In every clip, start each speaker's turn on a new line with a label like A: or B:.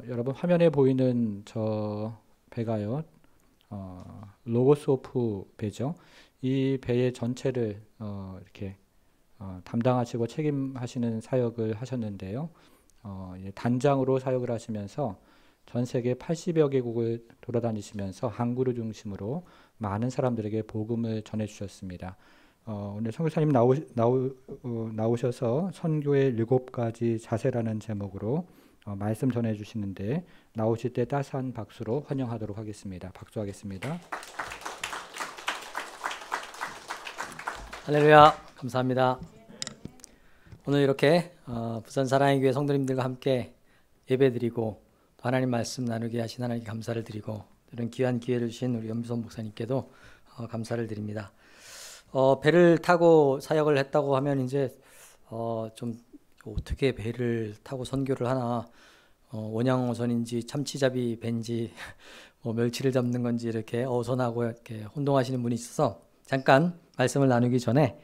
A: 여러분 화면에 보이는 저 배가요, 로고스 오프 배죠. 이 배의 전체를 이렇게 담당하시고 책임하시는 사역을 하셨는데요. 단장으로 사역을 하시면서 전 세계 80여 개국을 돌아다니시면서 항구를 중심으로 많은 사람들에게 복음을 전해주셨습니다. 오늘 선교사님 나오셔서 선교의 7가지 자세라는 제목으로 말씀 전해주시는데 나오실 때 따스한 박수로 환영하도록 하겠습니다. 박수하겠습니다.
B: 할렐루야, 감사합니다. 오늘 이렇게 부산 사랑의 교회 성도님들과 함께 예배드리고 또 하나님 말씀 나누게 하신 하나님께 감사를 드리고 이런 귀한 기회를 주신 우리 염비선 목사님께도 감사를 드립니다. 배를 타고 사역을 했다고 하면 이제 좀 어떻게 배를 타고 선교를 하나, 원양어선인지 참치잡이 배인지 뭐 멸치를 잡는 건지 이렇게 어선하고 이렇게 혼동하시는 분이 있어서 잠깐 말씀을 나누기 전에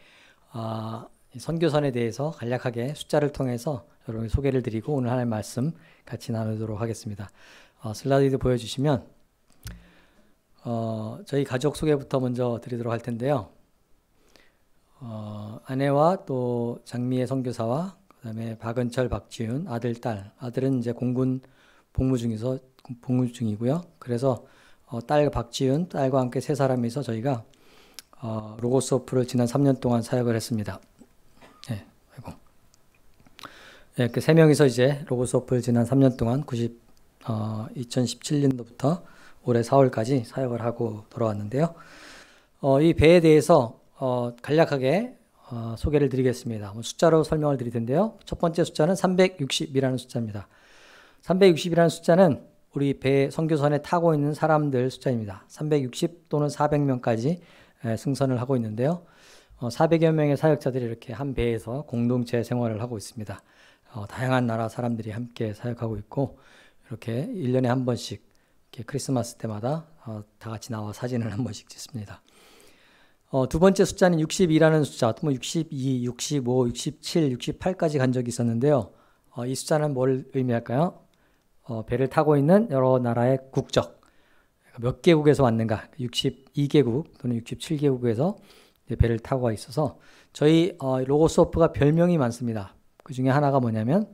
B: 선교선에 대해서 간략하게 숫자를 통해서 여러분께 소개를 드리고 오늘 하나님 말씀 같이 나누도록 하겠습니다. 슬라이드 보여주시면 저희 가족 소개부터 먼저 드리도록 할 텐데요. 아내와 또 장미애 선교사와 그다음에 박은철, 박지윤 아들, 딸. 아들은 이제 공군 복무 중이고요. 그래서 딸 박지윤, 딸과 함께 3사람이서 저희가 로고스 오프를 지난 3년 동안 사역을 했습니다. 네, 아이고. 네, 이렇게 3명이서 이제 로고스 오프를 지난 3년 동안 2017년도부터 올해 4월까지 사역을 하고 돌아왔는데요. 이 배에 대해서 간략하게 소개를 드리겠습니다. 숫자로 설명을 드릴 텐데요. 첫 번째 숫자는 360이라는 숫자입니다. 360이라는 숫자는 우리 배 선교선에 타고 있는 사람들 숫자입니다. 360 또는 400명까지 승선을 하고 있는데요. 400여 명의 사역자들이 이렇게 한 배에서 공동체 생활을 하고 있습니다. 다양한 나라 사람들이 함께 사역하고 있고 이렇게 1년에 한 번씩 이렇게 크리스마스 때마다 다 같이 나와 사진을 한 번씩 찍습니다. 두 번째 숫자는 62라는 숫자, 뭐 62, 65, 67, 68까지 간 적이 있었는데요. 이 숫자는 뭘 의미할까요? 배를 타고 있는 여러 나라의 국적, 몇 개국에서 왔는가, 62개국 또는 67개국에서 배를 타고 와 있어서 저희 로고스 오프가 별명이 많습니다. 그 중에 하나가 뭐냐면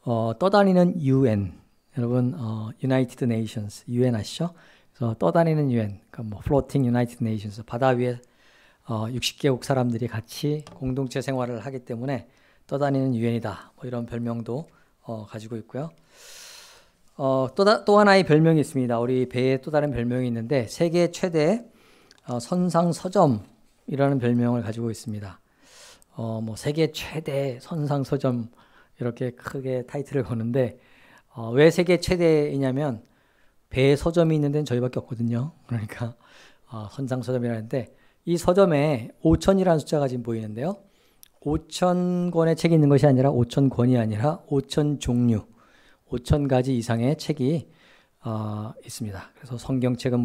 B: 떠다니는 UN, 여러분 United Nations, UN 아시죠? 그래서 떠다니는 UN, 그러니까 뭐 Floating United Nations, 바다 위에 60개국 사람들이 같이 공동체 생활을 하기 때문에 떠다니는 UN이다. 뭐 이런 별명도 가지고 있고요. 또 하나의 별명이 있습니다. 우리 배에 또 다른 별명이 있는데 세계 최대 선상서점이라는 별명을 가지고 있습니다. 뭐 세계 최대 선상서점 이렇게 크게 타이틀을 거는데 왜 세계 최대이냐면 배에 서점이 있는 데는 저희밖에 없거든요. 그러니까 선상서점이라는데 이 서점에 5천이라는 숫자가 지금 보이는데요. 5천 권의 책이 있는 것이 아니라 5천 권이 아니라 5천 종류, 5천 가지 이상의 책이 있습니다. 그래서 성경책은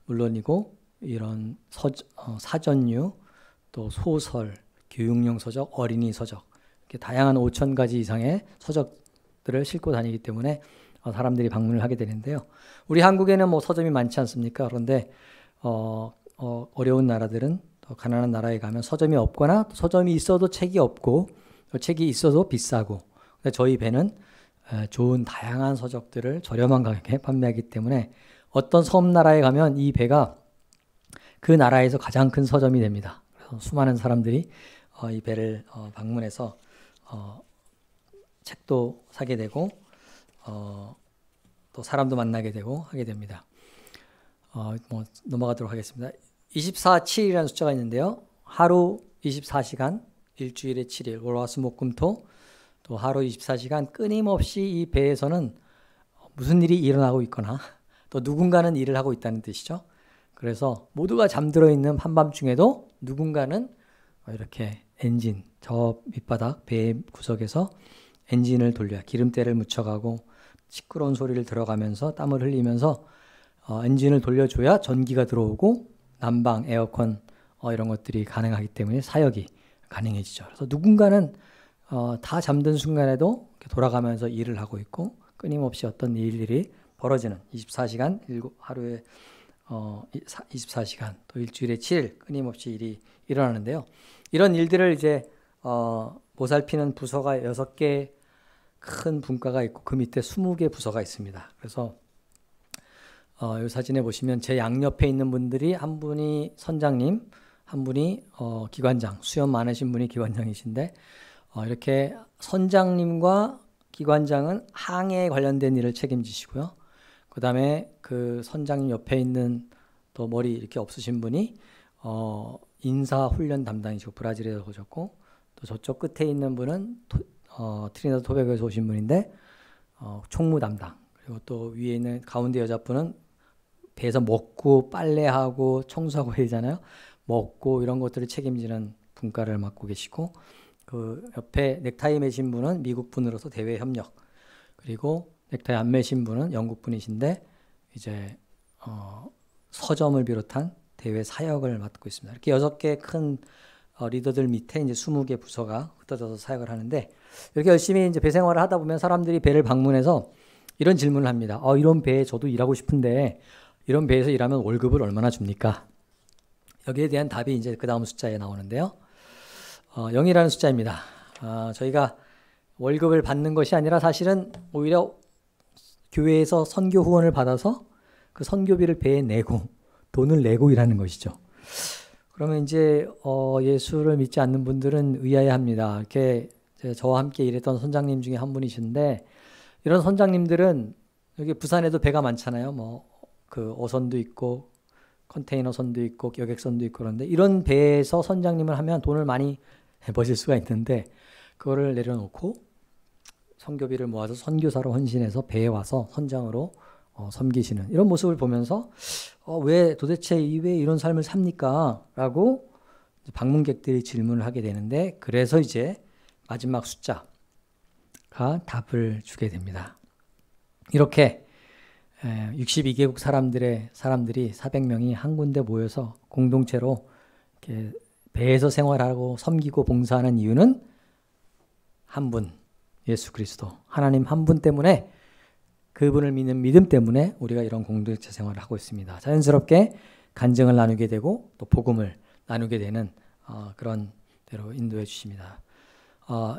B: 물론이고 이런 사전류, 또 소설, 교육용 서적, 어린이 서적 이렇게 다양한 5천 가지 이상의 서적들을 싣고 다니기 때문에 사람들이 방문을 하게 되는데요. 우리 한국에는 뭐 서점이 많지 않습니까? 그런데 어려운 나라들은 더 가난한 나라에 가면 서점이 없거나 서점이 있어도 책이 없고 책이 있어도 비싸고 근데 저희 배는 좋은 다양한 서적들을 저렴한 가격에 판매하기 때문에 어떤 섬나라에 가면 이 배가 그 나라에서 가장 큰 서점이 됩니다. 그래서 수많은 사람들이 이 배를 방문해서 책도 사게 되고 또 사람도 만나게 되고 하게 됩니다. 뭐 넘어가도록 하겠습니다. 24/7이라는 숫자가 있는데요. 하루 24시간, 일주일에 7일, 월화수목금토 또 하루 24시간 끊임없이 이 배에서는 무슨 일이 일어나고 있거나 또 누군가는 일을 하고 있다는 뜻이죠. 그래서 모두가 잠들어 있는 한밤중에도 누군가는 이렇게 엔진, 저 밑바닥 배의 구석에서 엔진을 돌려 기름때를 묻혀가고 시끄러운 소리를 들어가면서 땀을 흘리면서 엔진을 돌려줘야 전기가 들어오고 난방, 에어컨 이런 것들이 가능하기 때문에 사역이 가능해지죠. 그래서 누군가는 다 잠든 순간에도 돌아가면서 일을 하고 있고 끊임없이 어떤 일들이 벌어지는 24시간 하루에 24시간 또 일주일에 7일 끊임없이 일이 일어나는데요. 이런 일들을 이제 보살피는 부서가 6개 큰 분과가 있고 그 밑에 20개 부서가 있습니다. 그래서 이 사진에 보시면 제 양옆에 있는 분들이 한 분이 선장님, 한 분이 기관장, 수염 많으신 분이 기관장이신데 이렇게 선장님과 기관장은 항해에 관련된 일을 책임지시고요. 그 다음에 그 선장님 옆에 있는 또 머리 이렇게 없으신 분이 인사훈련 담당이시고 브라질에서 오셨고 또 저쪽 끝에 있는 분은 트리니다드 토베고에서 오신 분인데 총무 담당, 그리고 또 위에 있는 가운데 여자분은 배에서 먹고 빨래하고 청소하고 해야잖아요. 먹고 이런 것들을 책임지는 분과를 맡고 계시고 그 옆에 넥타이 매신 분은 미국 분으로서 대외 협력, 그리고 넥타이 안 매신 분은 영국 분이신데 이제 서점을 비롯한 대외 사역을 맡고 있습니다. 이렇게 6개 큰 리더들 밑에 이제 20개 부서가 흩어져서 사역을 하는데 이렇게 열심히 이제 배 생활을 하다 보면 사람들이 배를 방문해서 이런 질문을 합니다. 이런 배에 저도 일하고 싶은데 이런 배에서 일하면 월급을 얼마나 줍니까? 여기에 대한 답이 이제 그 다음 숫자에 나오는데요. 0이라는 숫자입니다. 저희가 월급을 받는 것이 아니라 사실은 오히려 교회에서 선교 후원을 받아서 그 선교비를 배에 내고 돈을 내고 일하는 것이죠. 그러면 이제 예수를 믿지 않는 분들은 의아해합니다. 이렇게 저와 함께 일했던 선장님 중에 한 분이신데 이런 선장님들은 여기 부산에도 배가 많잖아요. 뭐 그 어선도 있고 컨테이너선도 있고 여객선도 있고 그런데 이런 배에서 선장님을 하면 돈을 많이 버실 수가 있는데 그거를 내려놓고 선교비를 모아서 선교사로 헌신해서 배에 와서 선장으로 섬기시는 이런 모습을 보면서 왜 도대체 왜 이런 삶을 삽니까? 라고 방문객들이 질문을 하게 되는데 그래서 이제 마지막 숫자가 답을 주게 됩니다. 이렇게 62개국 사람들이 400명이 한 군데 모여서 공동체로 이렇게 배에서 생활하고 섬기고 봉사하는 이유는 한 분, 예수 그리스도, 하나님 한 분 때문에 그분을 믿는 믿음 때문에 우리가 이런 공동체 생활을 하고 있습니다. 자연스럽게 간증을 나누게 되고 또 복음을 나누게 되는 그런 대로 인도해 주십니다.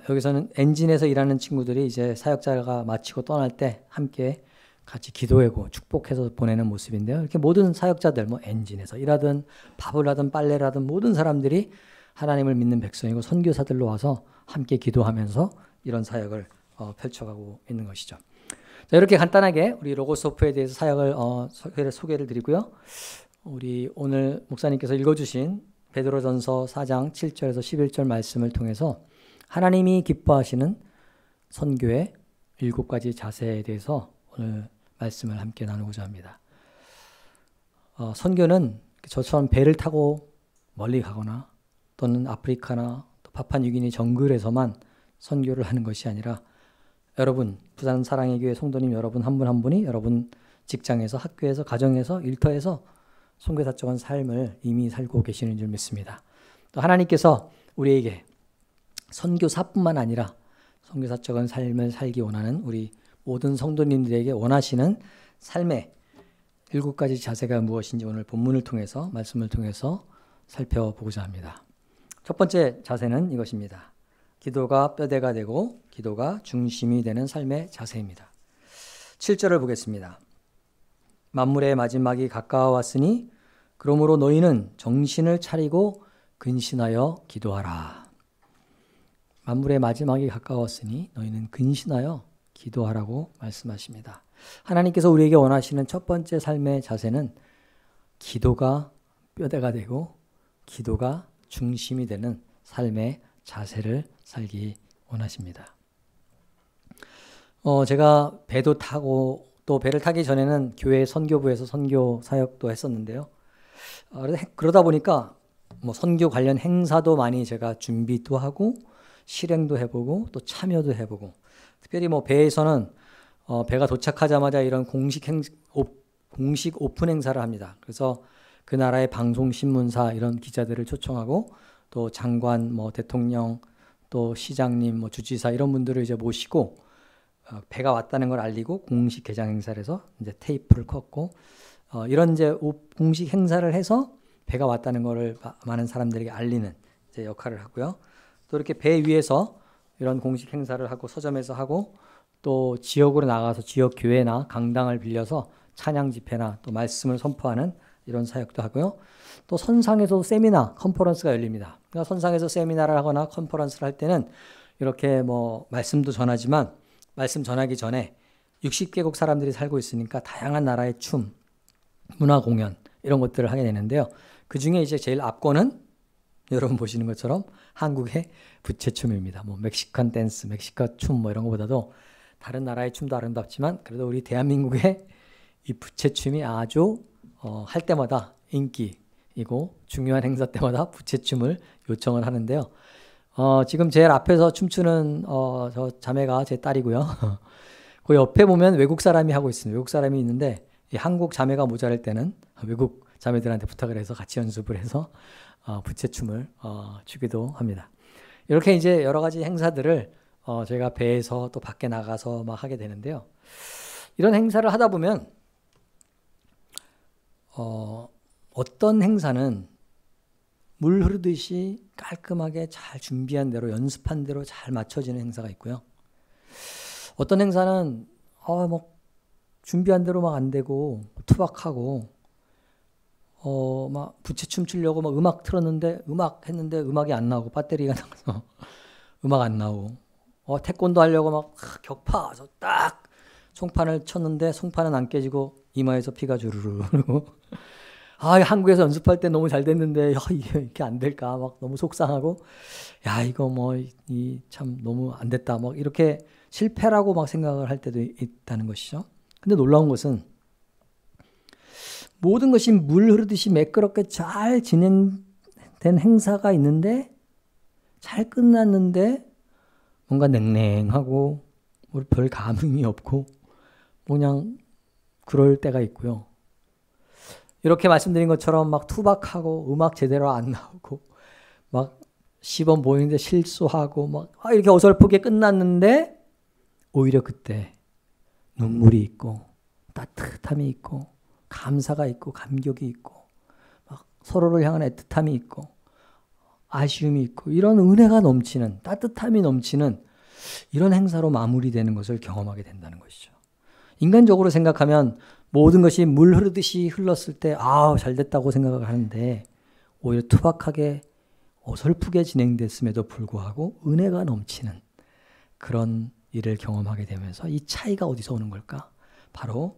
B: 여기서는 엔진에서 일하는 친구들이 이제 사역자가 마치고 떠날 때 함께 같이 기도하고 축복해서 보내는 모습인데요. 이렇게 모든 사역자들, 뭐 엔진에서 일하든 밥을 하든 빨래를 하든 모든 사람들이 하나님을 믿는 백성이고 선교사들로 와서 함께 기도하면서 이런 사역을 펼쳐가고 있는 것이죠. 자, 이렇게 간단하게 우리 로고스 오프에 대해서 사역을 소개를 드리고요. 우리 오늘 목사님께서 읽어주신 베드로전서 4장 7절에서 11절 말씀을 통해서 하나님이 기뻐하시는 선교의 7가지 자세에 대해서 오늘 말씀을 함께 나누고자 합니다. 선교는 저처럼 배를 타고 멀리 가거나 또는 아프리카나 또 파푸아뉴기니 정글에서만 선교를 하는 것이 아니라 여러분, 부산 사랑의 교회 성도님 여러분 한 분 한 분이 여러분 직장에서 학교에서 가정에서 일터에서 선교사적인 삶을 이미 살고 계시는 줄 믿습니다. 또 하나님께서 우리에게 선교사뿐만 아니라 선교사적인 삶을 살기 원하는 우리 모든 성도님들에게 원하시는 삶의 7가지 자세가 무엇인지 오늘 본문을 통해서 말씀을 통해서 살펴보고자 합니다. 첫 번째 자세는 이것입니다. 기도가 뼈대가 되고 기도가 중심이 되는 삶의 자세입니다. 7절을 보겠습니다. 만물의 마지막이 가까워왔으니 그러므로 너희는 정신을 차리고 근신하여 기도하라. 만물의 마지막이 가까웠으니 너희는 근신하여 기도하라고 말씀하십니다. 하나님께서 우리에게 원하시는 첫 번째 삶의 자세는 기도가 뼈대가 되고 기도가 중심이 되는 삶의 자세를 살기 원하십니다. 제가 배도 타고 또 배를 타기 전에는 교회 선교부에서 선교 사역도 했었는데요. 그러다 보니까 뭐 선교 관련 행사도 많이 제가 준비도 하고 실행도 해보고 또 참여도 해보고 특별히 뭐 배에서는 배가 도착하자마자 이런 공식 오픈 행사를 합니다. 그래서 그 나라의 방송 신문사 이런 기자들을 초청하고 또 장관, 뭐 대통령, 또 시장님, 뭐 주지사 이런 분들을 이제 모시고 배가 왔다는 걸 알리고 공식 개장 행사를 해서 이제 테이프를 컸고 이런 이제 공식 행사를 해서 배가 왔다는 거를 많은 사람들에게 알리는 이제 역할을 하고요. 또 이렇게 배 위에서 이런 공식 행사를 하고 서점에서 하고 또 지역으로 나가서 지역 교회나 강당을 빌려서 찬양 집회나 또 말씀을 선포하는 이런 사역도 하고요. 또 선상에서 세미나, 컨퍼런스가 열립니다. 그러니까 선상에서 세미나를 하거나 컨퍼런스를 할 때는 이렇게 뭐 말씀도 전하지만 말씀 전하기 전에 60개국 사람들이 살고 있으니까 다양한 나라의 춤, 문화 공연 이런 것들을 하게 되는데요. 그 중에 이제 제일 앞권은 여러분 보시는 것처럼 한국의 부채춤입니다. 뭐 멕시칸 댄스, 멕시카 춤 뭐 이런 것보다도 다른 나라의 춤도 아름답지만 그래도 우리 대한민국의 이 부채춤이 아주 할 때마다 인기이고 중요한 행사 때마다 부채춤을 요청을 하는데요. 지금 제일 앞에서 춤추는 저 자매가 제 딸이고요. 그 옆에 보면 외국 사람이 하고 있습니다. 외국 사람이 있는데 이 한국 자매가 모자랄 때는 외국 자매들한테 부탁을 해서 같이 연습을 해서 부채춤을 추기도 합니다. 이렇게 이제 여러 가지 행사들을 저희가 배에서 또 밖에 나가서 막 하게 되는데요. 이런 행사를 하다 보면 어떤 행사는 물 흐르듯이 깔끔하게 잘 준비한 대로 연습한 대로 잘 맞춰지는 행사가 있고요. 어떤 행사는 뭐 준비한 대로 막 안 되고 투박하고 막 부채춤 추려고 막 음악 틀었는데 음악 했는데 음악이 안 나오고 배터리가 나가서 음악 안 나오고 태권도 하려고 막 격파 딱 송판을 쳤는데 송판은 안 깨지고 이마에서 피가 주르르 흐르고 한국에서 연습할 때 너무 잘 됐는데 이게 이렇게 안 될까 막 너무 속상하고 이거 뭐 참 너무 안 됐다 막 이렇게 실패라고 막 생각을 할 때도 있다는 것이죠. 근데 놀라운 것은 모든 것이 물 흐르듯이 매끄럽게 잘 진행된 행사가 있는데 잘 끝났는데 뭔가 냉랭하고 별 감흥이 없고 그냥 그럴 때가 있고요. 이렇게 말씀드린 것처럼 막 투박하고 음악 제대로 안 나오고 막 시범 보이는데 실수하고 막 이렇게 어설프게 끝났는데 오히려 그때 눈물이 있고 따뜻함이 있고 감사가 있고 감격이 있고 막 서로를 향한 애틋함이 있고 아쉬움이 있고 이런 은혜가 넘치는 따뜻함이 넘치는 이런 행사로 마무리되는 것을 경험하게 된다는 것이죠. 인간적으로 생각하면 모든 것이 물 흐르듯이 흘렀을 때 잘 됐다고 생각을 하는데 오히려 투박하게 어설프게 진행됐음에도 불구하고 은혜가 넘치는 그런 일을 경험하게 되면서 이 차이가 어디서 오는 걸까? 바로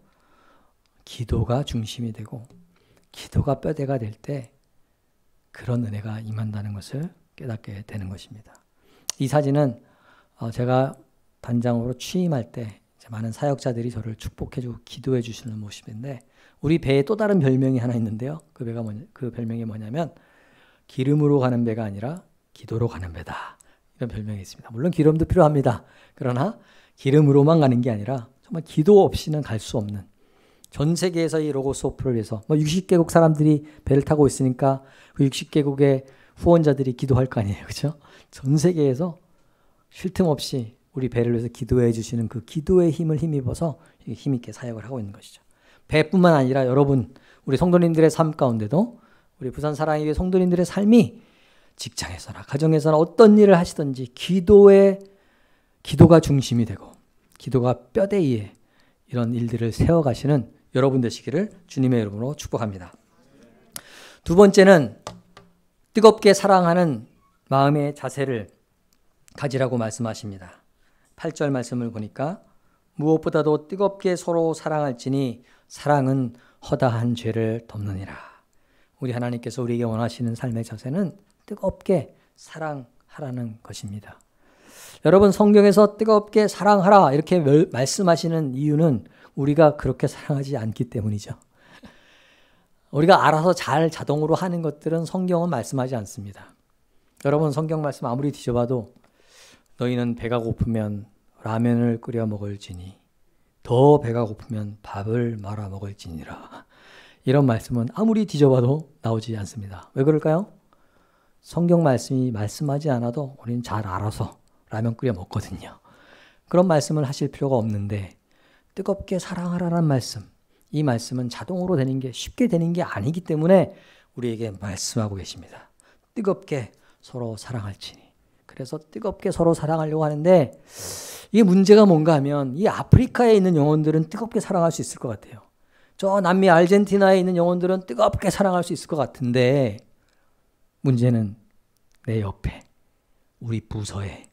B: 기도가 중심이 되고 기도가 뼈대가 될 때 그런 은혜가 임한다는 것을 깨닫게 되는 것입니다. 이 사진은 제가 단장으로 취임할 때 많은 사역자들이 저를 축복해주고 기도해 주시는 모습인데 우리 배에 또 다른 별명이 하나 있는데요. 그 별명이 뭐냐면 기름으로 가는 배가 아니라 기도로 가는 배다. 이런 별명이 있습니다. 물론 기름도 필요합니다. 그러나 기름으로만 가는 게 아니라 정말 기도 없이는 갈 수 없는 전 세계에서 이 로고스 오프를 위해서 60개국 사람들이 배를 타고 있으니까 그 60개국의 후원자들이 기도할 거 아니에요. 그렇죠? 전 세계에서 쉴 틈 없이 우리 배를 위해서 기도해 주시는 그 기도의 힘을 힘입어서 힘있게 사역을 하고 있는 것이죠. 배뿐만 아니라 여러분 우리 성도님들의 삶 가운데도 우리 부산 사랑의 교회 성도님들의 삶이 직장에서나 가정에서나 어떤 일을 하시든지 기도가 중심이 되고 기도가 뼈대위에 이런 일들을 세워가시는 여러분 되시기를 주님의 이름으로 축복합니다. 두 번째는 뜨겁게 사랑하는 마음의 자세를 가지라고 말씀하십니다. 8절 말씀을 보니까 무엇보다도 뜨겁게 서로 사랑할지니 사랑은 허다한 죄를 덮느니라. 우리 하나님께서 우리에게 원하시는 삶의 자세는 뜨겁게 사랑하라는 것입니다. 여러분 성경에서 뜨겁게 사랑하라 이렇게 말씀하시는 이유는 우리가 그렇게 사랑하지 않기 때문이죠. 우리가 알아서 잘 자동으로 하는 것들은 성경은 말씀하지 않습니다. 여러분 성경 말씀 아무리 뒤져봐도 너희는 배가 고프면 라면을 끓여 먹을지니 더 배가 고프면 밥을 말아 먹을지니라. 이런 말씀은 아무리 뒤져봐도 나오지 않습니다. 왜 그럴까요? 성경 말씀이 말씀하지 않아도 우리는 잘 알아서 라면 끓여 먹거든요. 그런 말씀을 하실 필요가 없는데 뜨겁게 사랑하라는 말씀, 이 말씀은 자동으로 되는 게 쉽게 되는 게 아니기 때문에 우리에게 말씀하고 계십니다. 뜨겁게 서로 사랑할지니. 그래서 뜨겁게 서로 사랑하려고 하는데 이게 문제가 뭔가 하면 이 아프리카에 있는 영혼들은 뜨겁게 사랑할 수 있을 것 같아요. 저 남미 아르헨티나에 있는 영혼들은 뜨겁게 사랑할 수 있을 것 같은데 문제는 내 옆에, 우리 부서에,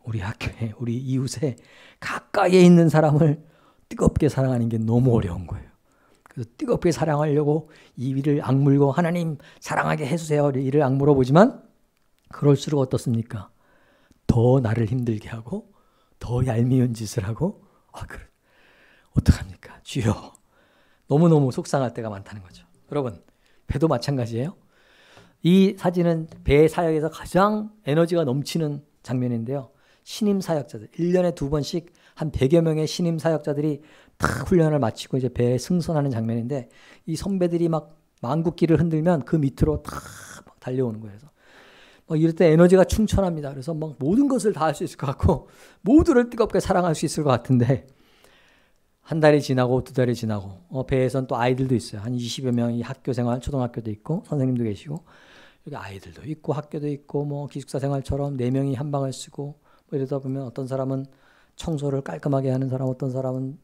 B: 우리 학교에, 우리 이웃에 가까이에 있는 사람을 뜨겁게 사랑하는 게 너무 어려운 거예요. 그래서 뜨겁게 사랑하려고 이를 악물고 하나님 사랑하게 해주세요 이를 악물어 보지만 그럴수록 어떻습니까? 더 나를 힘들게 하고 더 얄미운 짓을 하고 그래. 어떡합니까? 주여. 너무너무 속상할 때가 많다는 거죠. 여러분 배도 마찬가지예요. 이 사진은 배 사역에서 가장 에너지가 넘치는 장면인데요. 신임 사역자들 1년에 2번씩 한 100여 명의 신임 사역자들이 다 훈련을 마치고 이제 배에 승선하는 장면인데 이 선배들이 막 망국기를 흔들면 그 밑으로 다 막 달려오는 거예요. 그래서 막 이럴 때 에너지가 충천합니다. 그래서 막 모든 것을 다 할 수 있을 것 같고 모두를 뜨겁게 사랑할 수 있을 것 같은데 한 달이 지나고 2달이 지나고 배에선 또 아이들도 있어요. 한 20여 명이 학교 생활, 초등학교도 있고 선생님도 계시고 여기 아이들도 있고 학교도 있고 뭐 기숙사 생활처럼 4명이 한 방을 쓰고 뭐 이러다 보면 어떤 사람은 청소를 깔끔하게 하는 사람, 어떤 사람은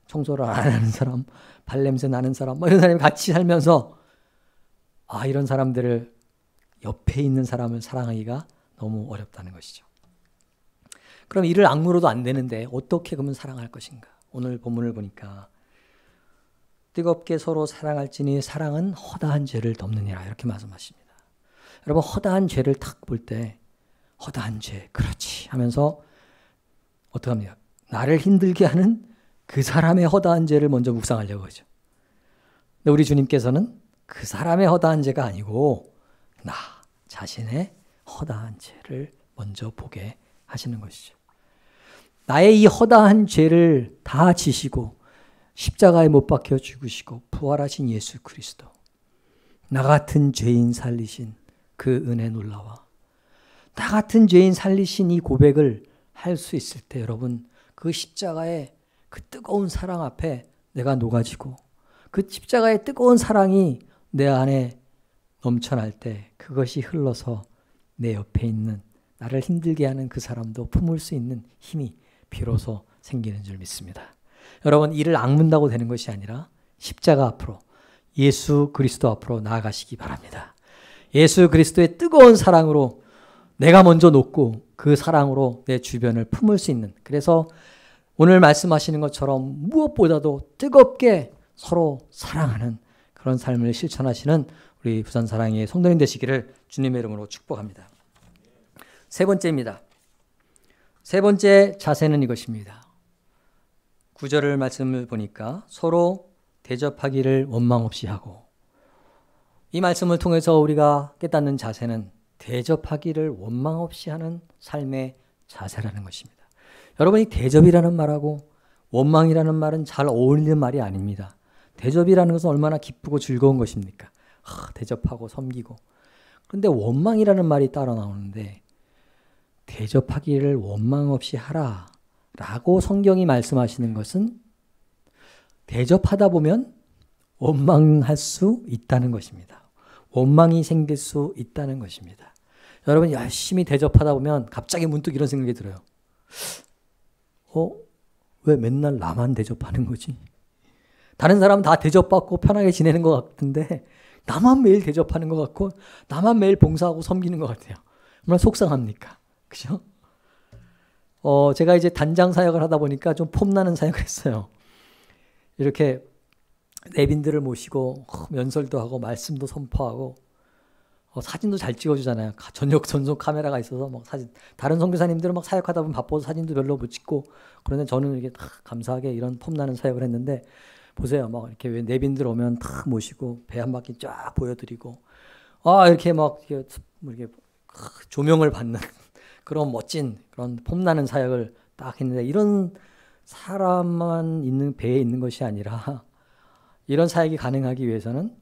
B: 청소를 안 하는 사람, 발냄새 나는 사람, 뭐 이런 사람이 같이 살면서 이런 사람들을 옆에 있는 사람을 사랑하기가 너무 어렵다는 것이죠. 그럼 이를 악물어도 안 되는데 어떻게 그러면 사랑할 것인가? 오늘 본문을 보니까 뜨겁게 서로 사랑할지니 사랑은 허다한 죄를 덮느니라 이렇게 말씀하십니다. 여러분 허다한 죄를 탁 볼 때 허다한 죄 그렇지 하면서 어떡합니까? 나를 힘들게 하는 그 사람의 허다한 죄를 먼저 묵상하려고 하죠. 근데 우리 주님께서는 그 사람의 허다한 죄가 아니고 나 자신의 허다한 죄를 먼저 보게 하시는 것이죠. 나의 이 허다한 죄를 다 지시고 십자가에 못 박혀 죽으시고 부활하신 예수 그리스도, 나 같은 죄인 살리신 그 은혜 놀라워. 나 같은 죄인 살리신 이 고백을 할 수 있을 때 여러분 그 십자가의 그 뜨거운 사랑 앞에 내가 녹아지고 그 십자가의 뜨거운 사랑이 내 안에 넘쳐날 때 그것이 흘러서 내 옆에 있는 나를 힘들게 하는 그 사람도 품을 수 있는 힘이 비로소 생기는 줄 믿습니다. 여러분 이를 악문다고 되는 것이 아니라 십자가 앞으로 예수 그리스도 앞으로 나아가시기 바랍니다. 예수 그리스도의 뜨거운 사랑으로 내가 먼저 녹고 그 사랑으로 내 주변을 품을 수 있는, 그래서 오늘 말씀하시는 것처럼 무엇보다도 뜨겁게 서로 사랑하는 그런 삶을 실천하시는 우리 부산사랑의 성도님 되시기를 주님의 이름으로 축복합니다. 세 번째입니다. 세 번째 자세는 이것입니다. 9절 말씀을 보니까 서로 대접하기를 원망 없이 하고, 이 말씀을 통해서 우리가 깨닫는 자세는 대접하기를 원망 없이 하는 삶의 자세라는 것입니다. 여러분이 대접이라는 말하고 원망이라는 말은 잘 어울리는 말이 아닙니다. 대접이라는 것은 얼마나 기쁘고 즐거운 것입니까? 대접하고 섬기고. 그런데 원망이라는 말이 따라 나오는데 대접하기를 원망 없이 하라 라고 성경이 말씀하시는 것은 대접하다 보면 원망할 수 있다는 것입니다. 원망이 생길 수 있다는 것입니다. 여러분 열심히 대접하다 보면 갑자기 문득 이런 생각이 들어요. 왜 맨날 나만 대접하는 거지? 다른 사람은 다 대접받고 편하게 지내는 것 같은데 나만 매일 대접하는 것 같고 나만 매일 봉사하고 섬기는 것 같아요. 얼마나 속상합니까? 그죠? 제가 이제 단장 사역을 하다 보니까 좀 폼나는 사역을 했어요. 이렇게 내빈들을 모시고 연설도 하고 말씀도 선포하고 사진도 잘 찍어주잖아요. 전속 카메라가 있어서 막 사진, 다른 선교사님들은 막 사역하다 보면 바빠서 사진도 별로 못 찍고, 그런데 저는 이렇게 감사하게 이런 폼나는 사역을 했는데 보세요. 막 이렇게 내빈들 오면 탁 모시고 배 한 바퀴 쫙 보여드리고 이렇게 막 이렇게 조명을 받는 그런 멋진 그런 폼나는 사역을 딱 했는데, 이런 사람만 있는 배에 있는 것이 아니라 이런 사역이 가능하기 위해서는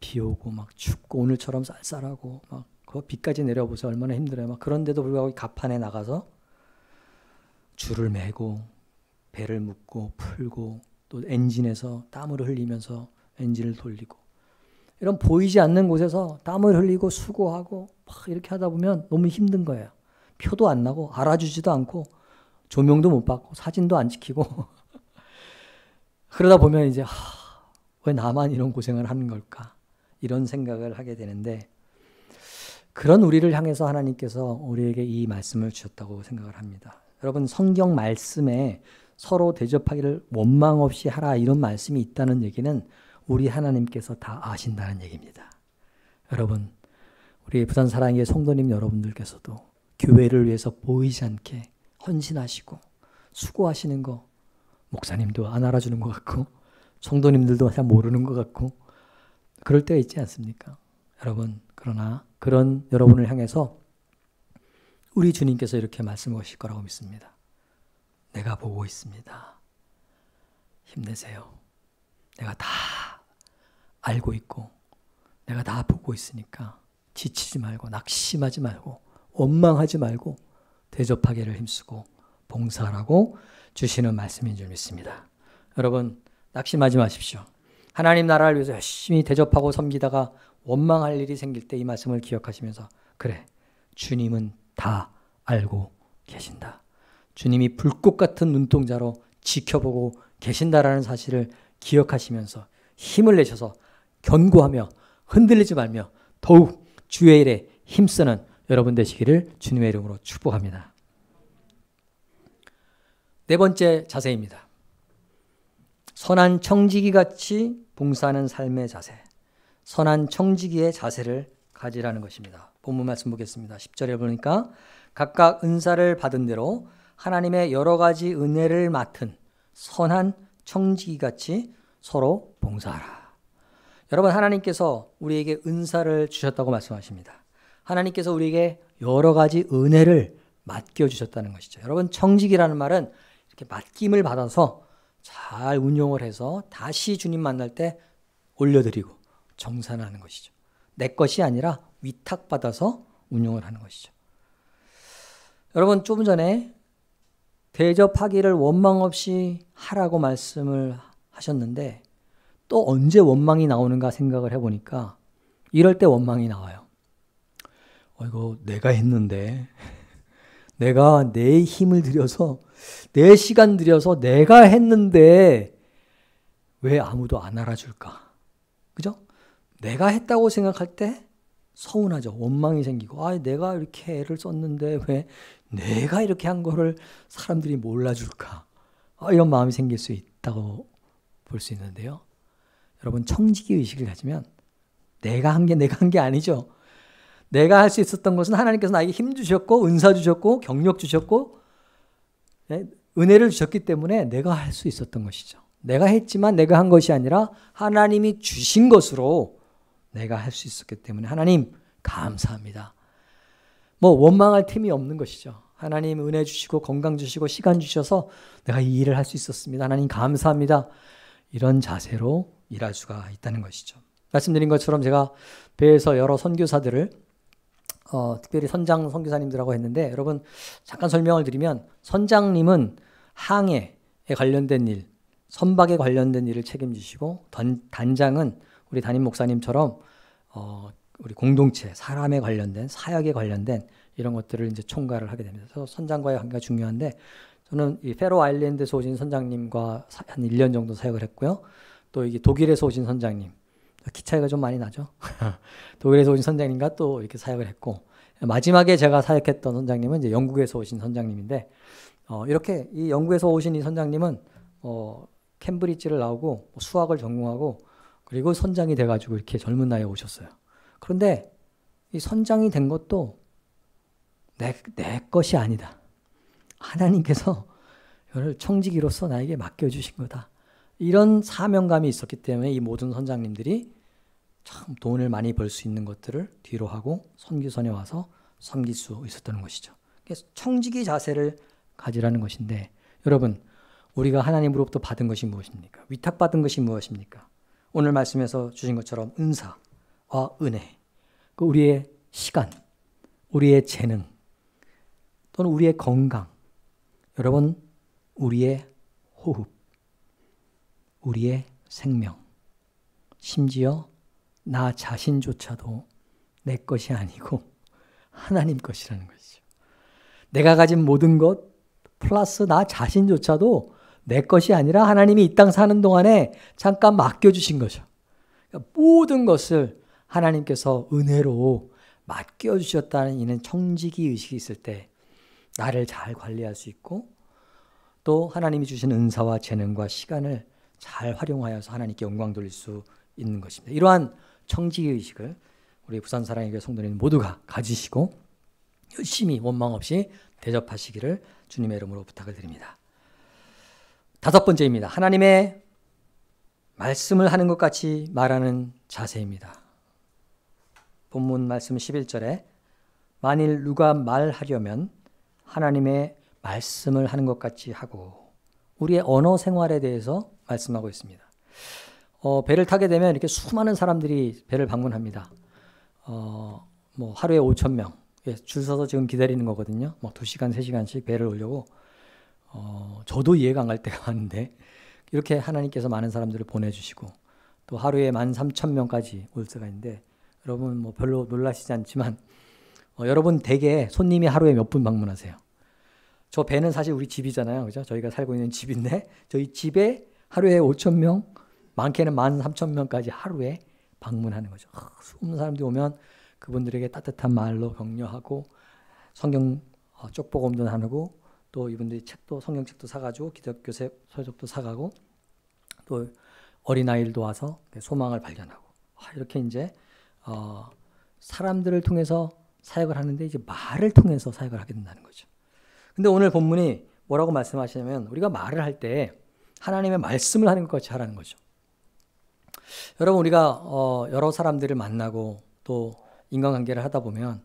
B: 비 오고 막 춥고 오늘처럼 쌀쌀하고 막 그 비까지 내려보세요. 얼마나 힘들어요. 막 그런데도 불구하고 갑판에 나가서 줄을 매고 배를 묶고 풀고 또 엔진에서 땀을 흘리면서 엔진을 돌리고 이런 보이지 않는 곳에서 땀을 흘리고 수고하고 막 이렇게 하다 보면 너무 힘든 거예요. 표도 안 나고 알아주지도 않고 조명도 못 받고 사진도 안 찍히고 그러다 보면 이제 왜 나만 이런 고생을 하는 걸까? 이런 생각을 하게 되는데 그런 우리를 향해서 하나님께서 우리에게 이 말씀을 주셨다고 생각을 합니다. 여러분 성경 말씀에 서로 대접하기를 원망 없이 하라 이런 말씀이 있다는 얘기는 우리 하나님께서 다 아신다는 얘기입니다. 여러분 우리 부산 사랑의 성도님 여러분들께서도 교회를 위해서 보이지 않게 헌신하시고 수고하시는 거 목사님도 안 알아주는 것 같고 성도님들도 잘 모르는 것 같고 그럴 때가 있지 않습니까? 여러분 그러나 그런 여러분을 향해서 우리 주님께서 이렇게 말씀하실 거라고 믿습니다. 내가 보고 있습니다. 힘내세요. 내가 다 알고 있고 내가 다 보고 있으니까 지치지 말고 낙심하지 말고 원망하지 말고 대접하기를 힘쓰고 봉사하라고 주시는 말씀인 줄 믿습니다. 여러분 낙심하지 마십시오. 하나님 나라를 위해서 열심히 대접하고 섬기다가 원망할 일이 생길 때 이 말씀을 기억하시면서 그래 주님은 다 알고 계신다. 주님이 불꽃 같은 눈동자로 지켜보고 계신다라는 사실을 기억하시면서 힘을 내셔서 견고하며 흔들리지 말며 더욱 주의 일에 힘쓰는 여러분 되시기를 주님의 이름으로 축복합니다. 네 번째 자세입니다. 선한 청지기같이 봉사하는 삶의 자세. 선한 청지기의 자세를 가지라는 것입니다. 본문 말씀 보겠습니다. 10절에 보니까 각각 은사를 받은 대로 하나님의 여러 가지 은혜를 맡은 선한 청지기같이 서로 봉사하라. 여러분 하나님께서 우리에게 은사를 주셨다고 말씀하십니다. 하나님께서 우리에게 여러 가지 은혜를 맡겨주셨다는 것이죠. 여러분 청지기라는 말은 이렇게 맡김을 받아서 잘 운용을 해서 다시 주님 만날 때 올려드리고 정산하는 것이죠. 내 것이 아니라 위탁받아서 운용을 하는 것이죠. 여러분 조금 전에 대접하기를 원망 없이 하라고 말씀을 하셨는데 또 언제 원망이 나오는가 생각을 해보니까 이럴 때 원망이 나와요. 이거 내가 했는데 내가 내 힘을 들여서 내 시간 들여서 내가 했는데 왜 아무도 안 알아줄까? 그죠? 내가 했다고 생각할 때 서운하죠. 원망이 생기고 내가 이렇게 애를 썼는데 왜 내가 이렇게 한 거를 사람들이 몰라줄까? 이런 마음이 생길 수 있다고 볼 수 있는데요. 여러분 청지기 의식을 가지면 내가 한 게 아니죠. 내가 할 수 있었던 것은 하나님께서 나에게 힘 주셨고 은사 주셨고 경력 주셨고 은혜를 주셨기 때문에 내가 할 수 있었던 것이죠. 내가 했지만 내가 한 것이 아니라 하나님이 주신 것으로 내가 할 수 있었기 때문에 하나님 감사합니다. 원망할 틈이 없는 것이죠. 하나님 은혜 주시고 건강 주시고 시간 주셔서 내가 이 일을 할 수 있었습니다. 하나님 감사합니다. 이런 자세로 일할 수가 있다는 것이죠. 말씀드린 것처럼 제가 배에서 여러 선교사들을 특별히 선장 선교사님들하고 했는데 여러분 잠깐 설명을 드리면 선장님은 항해에 관련된 일, 선박에 관련된 일을 책임지시고 단장은 우리 담임 목사님처럼 우리 공동체, 사람에 관련된 사역에 관련된 이런 것들을 이제 총괄을 하게 됩니다. 그래서 선장과의 관계가 중요한데 저는 이 페로 아일랜드에서 오신 선장님과 한 1년 정도 사역을 했고요. 또 이게 독일에서 오신 선장님, 키 차이가 좀 많이 나죠. 독일에서 오신 선장님과 또 이렇게 사역을 했고 마지막에 제가 사역했던 선장님은 이제 영국에서 오신 선장님인데 이렇게 이 영국에서 오신 이 선장님은 캠브리지를 나오고 수학을 전공하고 그리고 선장이 돼가지고 이렇게 젊은 나이에 오셨어요. 그런데 이 선장이 된 것도 내 것이 아니다. 하나님께서 이걸 청지기로서 나에게 맡겨주신 거다. 이런 사명감이 있었기 때문에 이 모든 선장님들이 참 돈을 많이 벌 수 있는 것들을 뒤로 하고 선교선에 와서 섬길 수 있었다는 것이죠. 그래서 청지기 자세를 가지라는 것인데 여러분 우리가 하나님으로부터 받은 것이 무엇입니까? 위탁받은 것이 무엇입니까? 오늘 말씀에서 주신 것처럼 은사, 은혜, 그 우리의 시간, 우리의 재능, 또는 우리의 건강, 여러분, 우리의 호흡, 우리의 생명, 심지어 나 자신조차도 내 것이 아니고 하나님 것이라는 것이죠. 내가 가진 모든 것 플러스 나 자신조차도 내 것이 아니라 하나님이 이 땅 사는 동안에 잠깐 맡겨주신 거죠. 그러니까 모든 것을 하나님께서 은혜로 맡겨주셨다는 이는 청지기 의식이 있을 때 나를 잘 관리할 수 있고 또 하나님이 주신 은사와 재능과 시간을 잘 활용하여서 하나님께 영광 돌릴 수 있는 것입니다. 이러한 청지기 의식을 우리 부산 사랑의 교회 성도님 모두가 가지시고 열심히 원망 없이 대접하시기를 주님의 이름으로 부탁을 드립니다. 5번째입니다. 하나님의 말씀을 하는 것 같이 말하는 자세입니다. 본문 말씀 11절에 만일 누가 말하려면 하나님의 말씀을 하는 것 같이 하고 우리의 언어 생활에 대해서 말씀하고 있습니다. 배를 타게 되면 이렇게 수많은 사람들이 배를 방문합니다. 뭐 하루에 5,000명 줄 서서 지금 기다리는 거거든요. 뭐 2시간, 3시간씩 배를 오려고 저도 이해가 안 갈 때가 많은데 이렇게 하나님께서 많은 사람들을 보내주시고 또 하루에 13,000명까지 올 수가 있는데 여러분 뭐 별로 놀라시지 않지만 여러분 댁에 손님이 하루에 몇 분 방문하세요? 저 배는 사실 우리 집이잖아요. 그죠? 저희가 살고 있는 집인데 저희 집에 하루에 5,000명, 많게는 13,000명까지 하루에 방문하는 거죠. 수많은 사람들이 오면 그분들에게 따뜻한 말로 격려하고 성경 쪽복음도 나누고 또 이분들이 책도 성경책도 사가지고 기독교 서적도 사가고 또 어린아이들도 와서 소망을 발견하고 이렇게 이제 사람들을 통해서 사역을 하는데 이제 말을 통해서 사역을 하게 된다는 거죠. 근데 오늘 본문이 뭐라고 말씀하시냐면 우리가 말을 할 때 하나님의 말씀을 하는 것 같이 하라는 거죠. 여러분 우리가 여러 사람들을 만나고 또 인간관계를 하다 보면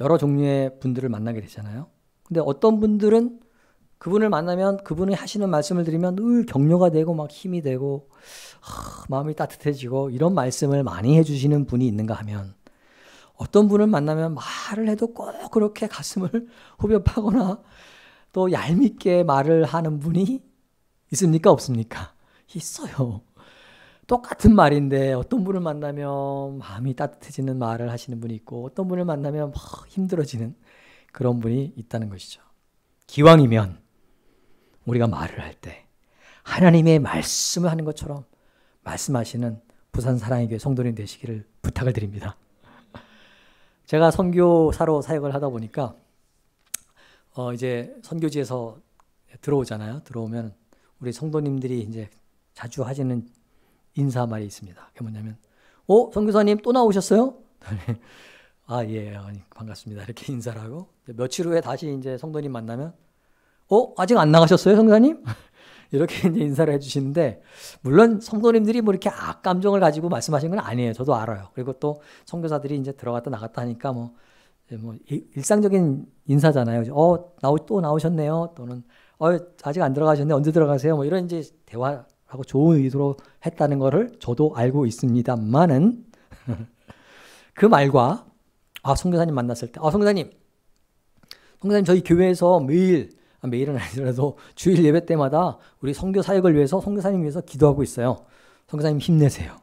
B: 여러 종류의 분들을 만나게 되잖아요. 근데 어떤 분들은 그분을 만나면 그분이 하시는 말씀을 들으면 늘 격려가 되고 막 힘이 되고 마음이 따뜻해지고 이런 말씀을 많이 해주시는 분이 있는가 하면 어떤 분을 만나면 말을 해도 꼭 그렇게 가슴을 후벼 파거나 또 얄밉게 말을 하는 분이 있습니까? 없습니까? 있어요. 똑같은 말인데 어떤 분을 만나면 마음이 따뜻해지는 말을 하시는 분이 있고 어떤 분을 만나면 막 힘들어지는 그런 분이 있다는 것이죠. 기왕이면 우리가 말을 할 때 하나님의 말씀을 하는 것처럼 말씀하시는 부산 사랑의 교회 성도님 되시기를 부탁을 드립니다. 제가 선교사로 사역을 하다 보니까 이제 선교지에서 들어오잖아요. 들어오면 우리 성도님들이 이제 자주 하시는 인사말이 있습니다. 그게 뭐냐면 선교사님 또 나오셨어요? 예, 반갑습니다. 이렇게 인사를 하고 며칠 후에 다시 이제 성도님 만나면 아직 안 나가셨어요, 성교사님? 이렇게 이제 인사를 해주시는데 물론 성도님들이 뭐 이렇게 악감정을 가지고 말씀하시는 건 아니에요. 저도 알아요. 그리고 또 선교사들이 이제 들어갔다 나갔다 하니까 뭐 일상적인 인사잖아요. 또 나오셨네요. 또는 아직 안 들어가셨네. 언제 들어가세요? 뭐 이런 이제 대화하고 좋은 의도로 했다는 거를 저도 알고 있습니다만은 그 말과 선교사님 만났을 때 선교사님 저희 교회에서 매일은 아니더라도 주일 예배 때마다 우리 선교 사역을 위해서 선교사님 위해서 기도하고 있어요. 선교사님 힘내세요.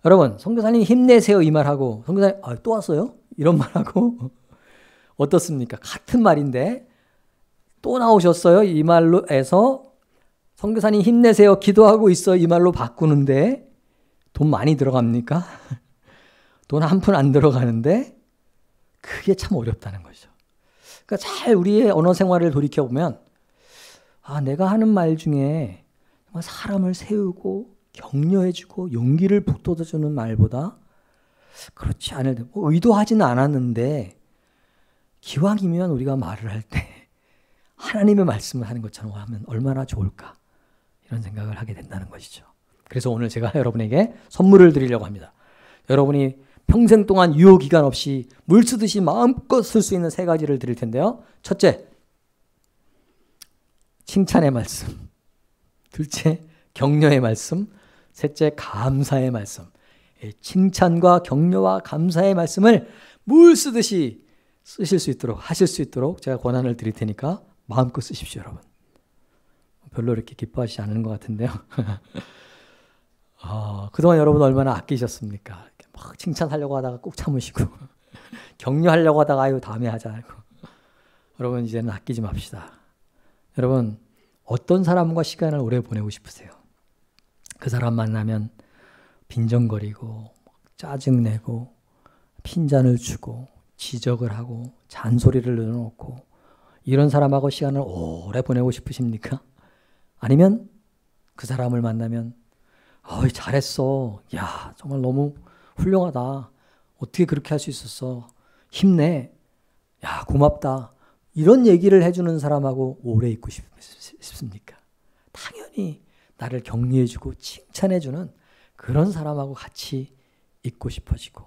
B: 여러분 선교사님 힘내세요 이 말하고 선교사님 또 왔어요? 이런 말하고 어떻습니까? 같은 말인데 또 나오셨어요? 이 말로 해서 선교사님 힘내세요 기도하고 있어요 이 말로 바꾸는데 돈 많이 들어갑니까? 돈 한 푼 안 들어가는데 그게 참 어렵다는 거죠. 그러니까 잘 우리의 언어 생활을 돌이켜보면 내가 하는 말 중에 사람을 세우고 격려해주고 용기를 북돋아주는 말보다 그렇지 않을 때 의도하지는 않았는데 기왕이면 우리가 말을 할 때 하나님의 말씀을 하는 것처럼 하면 얼마나 좋을까 이런 생각을 하게 된다는 것이죠. 그래서 오늘 제가 여러분에게 선물을 드리려고 합니다. 여러분이 평생 동안 유효기간 없이 물 쓰듯이 마음껏 쓸 수 있는 3가지를 드릴 텐데요. 첫째, 칭찬의 말씀. 둘째, 격려의 말씀. 셋째, 감사의 말씀. 칭찬과 격려와 감사의 말씀을 물 쓰듯이 쓰실 수 있도록 하실 수 있도록 제가 권한을 드릴 테니까 마음껏 쓰십시오, 여러분. 별로 이렇게 기뻐하시지 않는 것 같은데요. 그동안 여러분 얼마나 아끼셨습니까? 이렇게 막 칭찬하려고 하다가 꼭 참으시고 격려하려고 하다가 아유 다음에 하자 하고. 여러분 이제는 아끼지 맙시다. 여러분 어떤 사람과 시간을 오래 보내고 싶으세요? 그 사람 만나면 빈정거리고 짜증내고 핀잔을 주고 지적을 하고 잔소리를 늘어놓고 이런 사람하고 시간을 오래 보내고 싶으십니까? 아니면 그 사람을 만나면 잘했어. 야 정말 너무 훌륭하다. 어떻게 그렇게 할 수 있었어. 힘내. 야 고맙다. 이런 얘기를 해주는 사람하고 오래 있고 싶습니까? 당연히 나를 격려해주고 칭찬해주는 그런 사람하고 같이 있고 싶어지고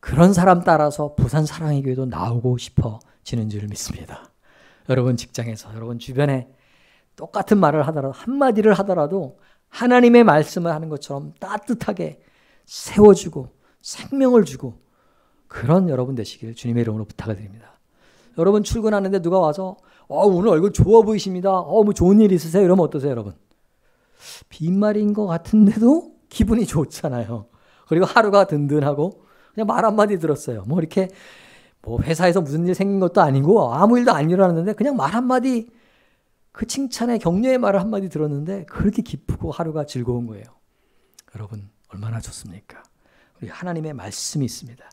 B: 그런 사람 따라서 부산 사랑의 교회도 나오고 싶어지는 줄 믿습니다. 여러분 직장에서 여러분 주변에 똑같은 말을 하더라도 한마디를 하더라도 하나님의 말씀을 하는 것처럼 따뜻하게 세워주고 생명을 주고 그런 여러분 되시길 주님의 이름으로 부탁을 드립니다. 여러분 출근하는데 누가 와서 오늘 얼굴 좋아 보이십니다. 뭐 좋은 일 있으세요? 이러면 어떠세요, 여러분? 빈말인 것 같은데도 기분이 좋잖아요. 그리고 하루가 든든하고 그냥 말 한마디 들었어요. 뭐 이렇게 뭐 회사에서 무슨 일 생긴 것도 아니고 아무 일도 안 일어났는데 그냥 말 한마디 그 칭찬의 격려의 말을 한마디 들었는데 그렇게 기쁘고 하루가 즐거운 거예요. 여러분 얼마나 좋습니까? 우리 하나님의 말씀이 있습니다.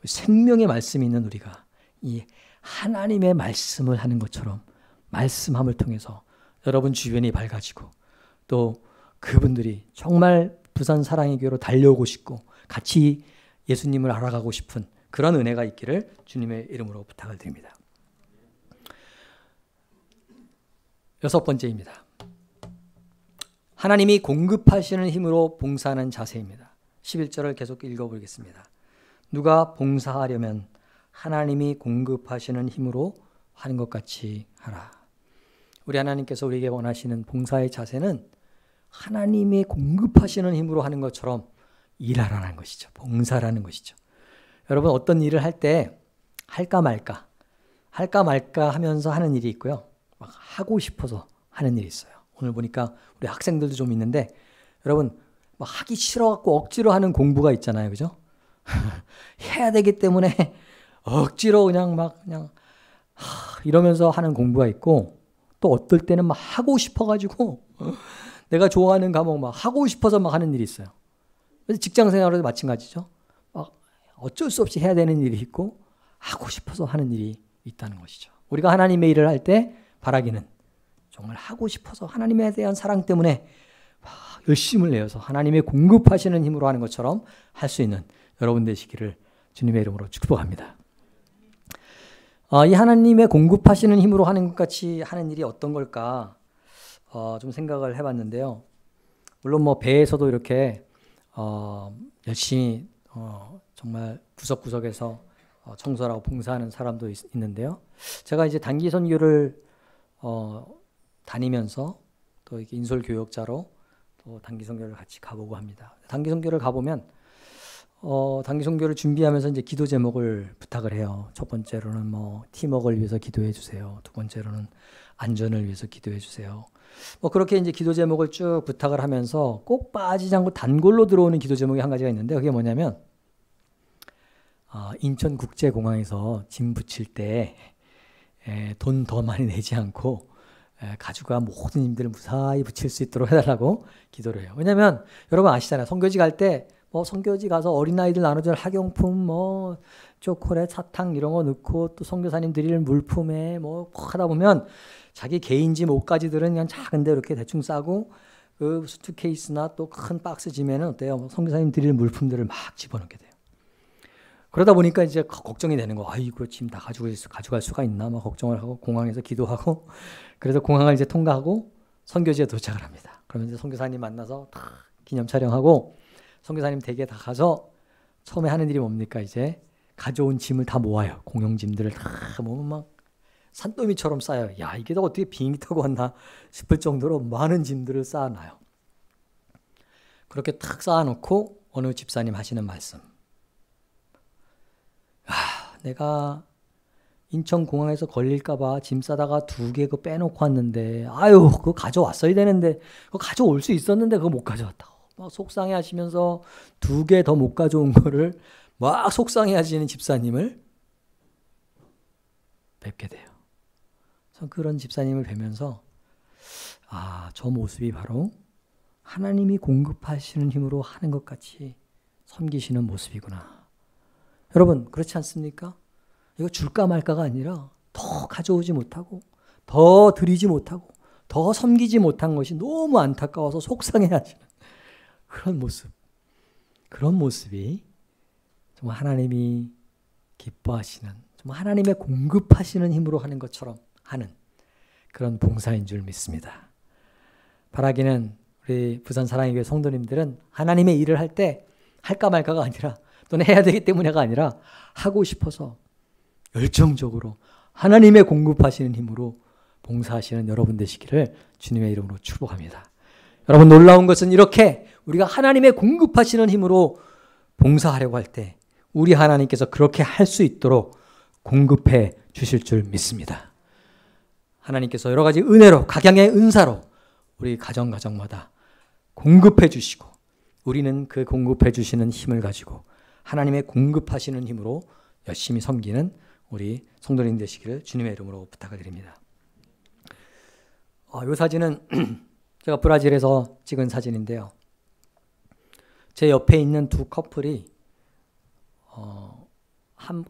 B: 생명의 말씀이 있는 우리가 이 하나님의 말씀을 하는 것처럼 말씀함을 통해서 여러분 주변이 밝아지고 또 그분들이 정말 부산 사랑의 교회로 달려오고 싶고 같이 예수님을 알아가고 싶은 그런 은혜가 있기를 주님의 이름으로 부탁을 드립니다. 6번째입니다. 하나님이 공급하시는 힘으로 봉사하는 자세입니다. 11절을 계속 읽어보겠습니다. 누가 봉사하려면 하나님이 공급하시는 힘으로 하는 것 같이 하라. 우리 하나님께서 우리에게 원하시는 봉사의 자세는 하나님이 공급하시는 힘으로 하는 것처럼 일하라는 것이죠. 봉사라는 것이죠. 여러분 어떤 일을 할 때 할까 말까 하면서 하는 일이 있고요. 막 하고 싶어서 하는 일이 있어요. 오늘 보니까 우리 학생들도 좀 있는데 여러분 막 하기 싫어갖고 억지로 하는 공부가 있잖아요. 그죠? 해야 되기 때문에 억지로 그냥 이러면서 하는 공부가 있고 또 어떨 때는 막 하고 싶어가지고 내가 좋아하는 과목 막 하고 싶어서 막 하는 일이 있어요. 그래서 직장 생활에도 마찬가지죠. 막 어쩔 수 없이 해야 되는 일이 있고 하고 싶어서 하는 일이 있다는 것이죠. 우리가 하나님의 일을 할 때 바라기는 정말 하고 싶어서 하나님에 대한 사랑 때문에 열심을 내어서 하나님의 공급하시는 힘으로 하는 것처럼 할 수 있는 여러분 되시기를 주님의 이름으로 축복합니다. 이 하나님의 공급하시는 힘으로 하는 것 같이 하는 일이 어떤 걸까 좀 생각을 해봤는데요. 물론 뭐 배에서도 이렇게 열심히 정말 구석구석에서 청소를 하고 봉사하는 사람도 있는데요. 제가 이제 단기 선교를 다니면서 또 이렇게 인솔 교역자로 또 단기 선교를 같이 가보고 합니다. 단기 선교를 가보면 단기 선교를 준비하면서 이제 기도 제목을 부탁을 해요. 첫 번째로는 뭐 팀워크를 위해서 기도해 주세요. 두 번째로는 안전을 위해서 기도해 주세요. 뭐 그렇게 이제 기도 제목을 쭉 부탁을 하면서 꼭 빠지지 않고 단골로 들어오는 기도 제목이 한 가지가 있는데 그게 뭐냐면 인천국제공항에서 짐 붙일 때 돈 더 많이 내지 않고 가져가 모든 짐들을 무사히 붙일 수 있도록 해달라고 기도를 해요. 왜냐하면 여러분 아시잖아요. 선교지 갈 때 뭐 선교지 가서 어린아이들 나눠줄 학용품 뭐 초콜릿, 사탕 이런 거 넣고 또 선교사님 드릴 물품에 뭐 하다 보면 자기 개인 짐 옷가지들은 그냥 작은데 이렇게 대충 싸고 그 수트케이스나 또 큰 박스 짐에는 어때요? 선교사님 드릴 물품들을 막 집어넣게 돼요. 그러다 보니까 이제 걱정이 되는 거. 아이고 짐 다 가져갈 수가 있나? 막 걱정을 하고 공항에서 기도하고 그래서 공항을 이제 통과하고 선교지에 도착을 합니다. 그러면 이제 선교사님 만나서 다 기념 촬영하고 선교사님 댁에 다 가서 처음에 하는 일이 뭡니까? 이제 가져온 짐을 다 모아요. 공용 짐들을 다 모으면 막 산더미처럼 쌓여요. 야 이게 다 어떻게 비행기 타고 왔나 싶을 정도로 많은 짐들을 쌓아놔요. 그렇게 탁 쌓아놓고 어느 집사님 하시는 말씀. 내가 인천공항에서 걸릴까봐 짐 싸다가 2개 그거 빼놓고 왔는데, 아유, 그거 가져왔어야 되는데, 그거 가져올 수 있었는데, 그거 못 가져왔다고. 막 속상해 하시면서 2개 더 못 가져온 거를 막 속상해 하시는 집사님을 뵙게 돼요. 전 그런 집사님을 뵈면서, 저 모습이 바로 하나님이 공급하시는 힘으로 하는 것 같이 섬기시는 모습이구나. 여러분, 그렇지 않습니까? 이거 줄까 말까가 아니라 더 가져오지 못하고 더 드리지 못하고 더 섬기지 못한 것이 너무 안타까워서 속상해하시는 그런 모습. 그런 모습이 정말 하나님이 기뻐하시는, 정말 하나님의 공급하시는 힘으로 하는 것처럼 하는 그런 봉사인 줄 믿습니다. 바라기는 우리 부산 사랑의 교회 성도님들은 하나님의 일을 할 때 할까 말까가 아니라, 또는 해야 되기 때문에가 아니라 하고 싶어서 열정적으로 하나님의 공급하시는 힘으로 봉사하시는 여러분 되시기를 주님의 이름으로 축복합니다. 여러분, 놀라운 것은 이렇게 우리가 하나님의 공급하시는 힘으로 봉사하려고 할 때 우리 하나님께서 그렇게 할 수 있도록 공급해 주실 줄 믿습니다. 하나님께서 여러 가지 은혜로, 각양의 은사로 우리 가정마다 공급해 주시고, 우리는 그 공급해 주시는 힘을 가지고 하나님의 공급하시는 힘으로 열심히 섬기는 우리 성도님 되시기를 주님의 이름으로 부탁을 드립니다. 이 사진은 제가 브라질에서 찍은 사진인데요. 제 옆에 있는 2 커플이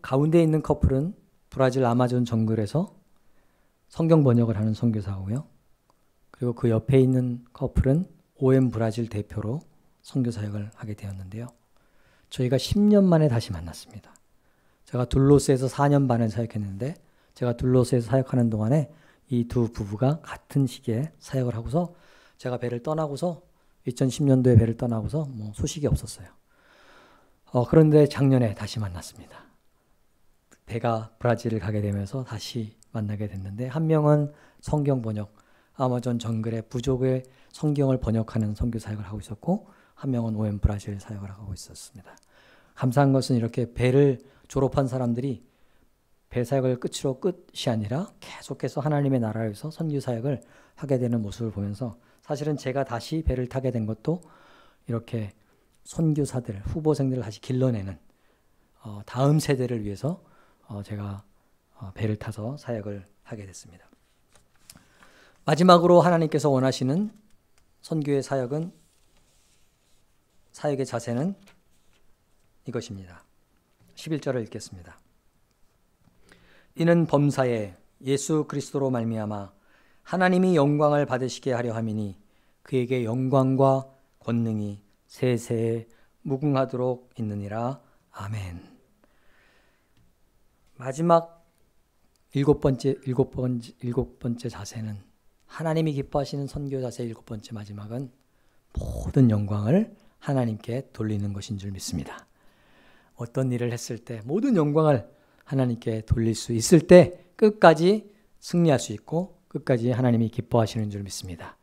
B: 가운데 있는 커플은 브라질 아마존 정글에서 성경 번역을 하는 선교사고요. 그리고 그 옆에 있는 커플은 OM 브라질 대표로 선교 사역을 하게 되었는데요. 저희가 10년 만에 다시 만났습니다. 제가 둘로스에서 4년 반을 사역했는데, 제가 둘로스에서 사역하는 동안에 이 2 부부가 같은 시기에 사역을 하고서 제가 배를 떠나고서 2010년도에 배를 떠나고서 소식이 없었어요. 그런데 작년에 다시 만났습니다. 배가 브라질을 가게 되면서 다시 만나게 됐는데, 한 명은 성경 번역, 아마존 정글의 부족의 성경을 번역하는 선교 사역을 하고 있었고, 한 명은 OM 브라질 사역을 하고 있었습니다. 감사한 것은 이렇게 배를 졸업한 사람들이 배 사역을 끝이 아니라 계속해서 하나님의 나라를 위해서 선교 사역을 하게 되는 모습을 보면서, 사실은 제가 다시 배를 타게 된 것도 이렇게 선교사들, 후보생들을 다시 길러내는 다음 세대를 위해서 제가 배를 타서 사역을 하게 됐습니다. 마지막으로 하나님께서 원하시는 선교의 사역의 자세는 이것입니다. 11절을 읽겠습니다. 이는 범사에 예수 그리스도로 말미암아 하나님이 영광을 받으시게 하려 함이니 그에게 영광과 권능이 세세에 무궁하도록 있느니라. 아멘. 마지막 일곱 번째 자세는, 하나님이 기뻐하시는 선교 자세 7번째 마지막은 모든 영광을 하나님께 돌리는 것인 줄 믿습니다. 어떤 일을 했을 때 모든 영광을 하나님께 돌릴 수 있을 때 끝까지 승리할 수 있고 끝까지 하나님이 기뻐하시는 줄 믿습니다.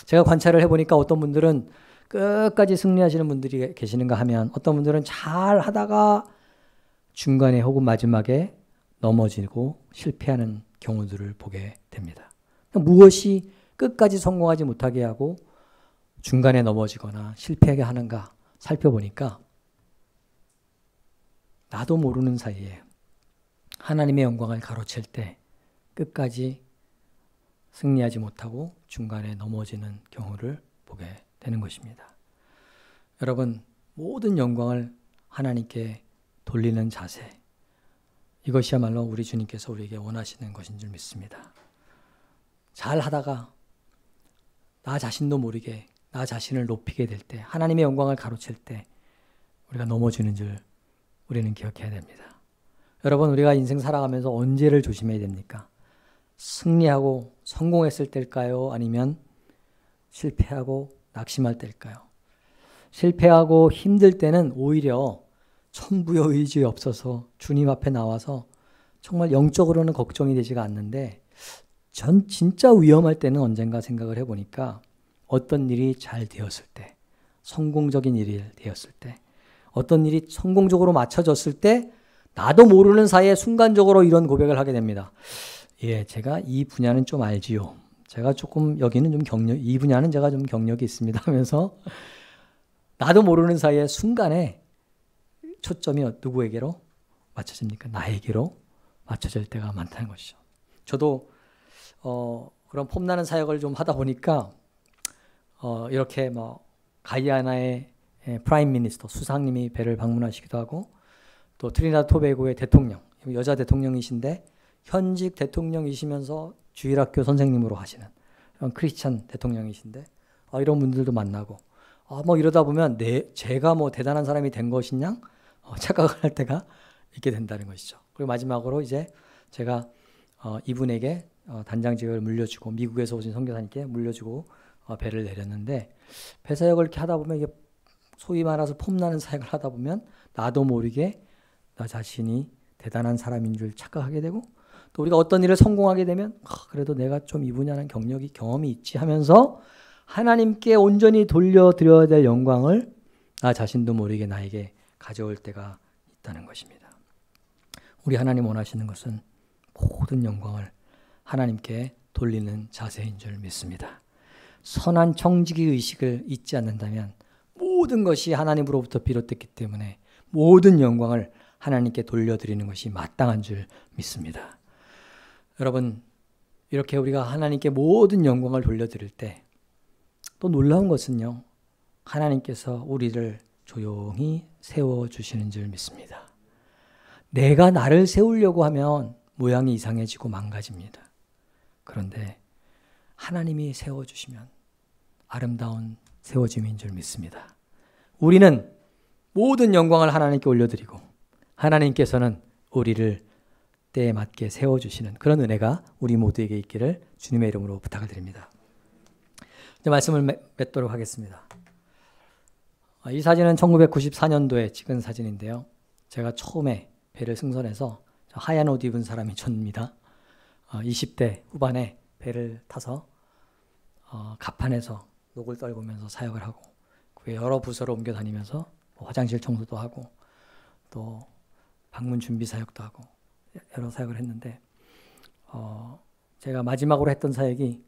B: 제가 관찰을 해보니까 어떤 분들은 끝까지 승리하시는 분들이 계시는가 하면, 어떤 분들은 잘 하다가 중간에 혹은 마지막에 넘어지고 실패하는 경우들을 보게 됩니다. 무엇이 끝까지 성공하지 못하게 하고 중간에 넘어지거나 실패하게 하는가 살펴보니까, 나도 모르는 사이에 하나님의 영광을 가로챌 때 끝까지 승리하지 못하고 중간에 넘어지는 경우를 보게 되는 것입니다. 여러분, 모든 영광을 하나님께 돌리는 자세, 이것이야말로 우리 주님께서 우리에게 원하시는 것인 줄 믿습니다. 잘 하다가 나 자신도 모르게 나 자신을 높이게 될 때, 하나님의 영광을 가로챌 때 우리가 넘어지는 줄 우리는 기억해야 됩니다. 여러분, 우리가 인생 살아가면서 언제를 조심해야 됩니까? 승리하고 성공했을 때일까요? 아니면 실패하고 낙심할 때일까요? 실패하고 힘들 때는 오히려 천부여의지 없어서 주님 앞에 나와서 정말 영적으로는 걱정이 되지가 않는데, 전 진짜 위험할 때는 언젠가 생각을 해보니까 어떤 일이 잘 되었을 때, 성공적인 일이 되었을 때, 어떤 일이 성공적으로 맞춰졌을 때 나도 모르는 사이에 순간적으로 이런 고백을 하게 됩니다. 예, 제가 이 분야는 좀 알지요. 제가 조금 여기는 좀 이 분야는 제가 좀 경력이 있습니다 하면서 나도 모르는 사이에 순간에 초점이 누구에게로 맞춰집니까? 나에게로 맞춰질 때가 많다는 것이죠. 저도 그런 폼나는 사역을 좀 하다 보니까 이렇게 뭐 가이아나의 프라임 미니스터 수상님이 배를 방문하시기도 하고 또 트리니다드 토베고의 대통령, 여자 대통령이신데 현직 대통령이시면서 주일학교 선생님으로 하시는 크리스찬 대통령이신데 이런 분들도 만나고 뭐 이러다 보면 제가 뭐 대단한 사람이 된 것이냐 착각을 할 때가 있게 된다는 것이죠. 그리고 마지막으로 이제 제가 이분에게 단장직을 물려주고 미국에서 오신 선교사님께 물려주고 배를 내렸는데 배 사역을 이렇게 하다 보면 이게 소위 말해서 폼나는 사역을 하다 보면 나도 모르게 나 자신이 대단한 사람인 줄 착각하게 되고 또 우리가 어떤 일을 성공하게 되면 그래도 내가 좀 이 분야는 경험이 있지 하면서 하나님께 온전히 돌려드려야 될 영광을 나 자신도 모르게 나에게 가져올 때가 있다는 것입니다. 우리 하나님 원하시는 것은 모든 영광을 하나님께 돌리는 자세인 줄 믿습니다. 선한 청지기 의식을 잊지 않는다면 모든 것이 하나님으로부터 비롯됐기 때문에 모든 영광을 하나님께 돌려드리는 것이 마땅한 줄 믿습니다. 여러분, 이렇게 우리가 하나님께 모든 영광을 돌려드릴 때 또 놀라운 것은요, 하나님께서 우리를 조용히 세워주시는 줄 믿습니다. 내가 나를 세우려고 하면 모양이 이상해지고 망가집니다. 그런데 하나님이 세워주시면 아름다운 세워짐인 줄 믿습니다. 우리는 모든 영광을 하나님께 올려드리고 하나님께서는 우리를 때에 맞게 세워주시는 그런 은혜가 우리 모두에게 있기를 주님의 이름으로 부탁을 드립니다. 이제 말씀을 맺도록 하겠습니다. 이 사진은 1994년도에 찍은 사진인데요. 제가 처음에 배를 승선해서 하얀 옷 입은 사람이 저입니다. 20대 후반에 배를 타서 갑판에서 녹을 떨구면서 사역을 하고 그 여러 부서로 옮겨 다니면서 화장실 청소도 하고 또 방문 준비 사역도 하고 여러 사역을 했는데 제가 마지막으로 했던 사역이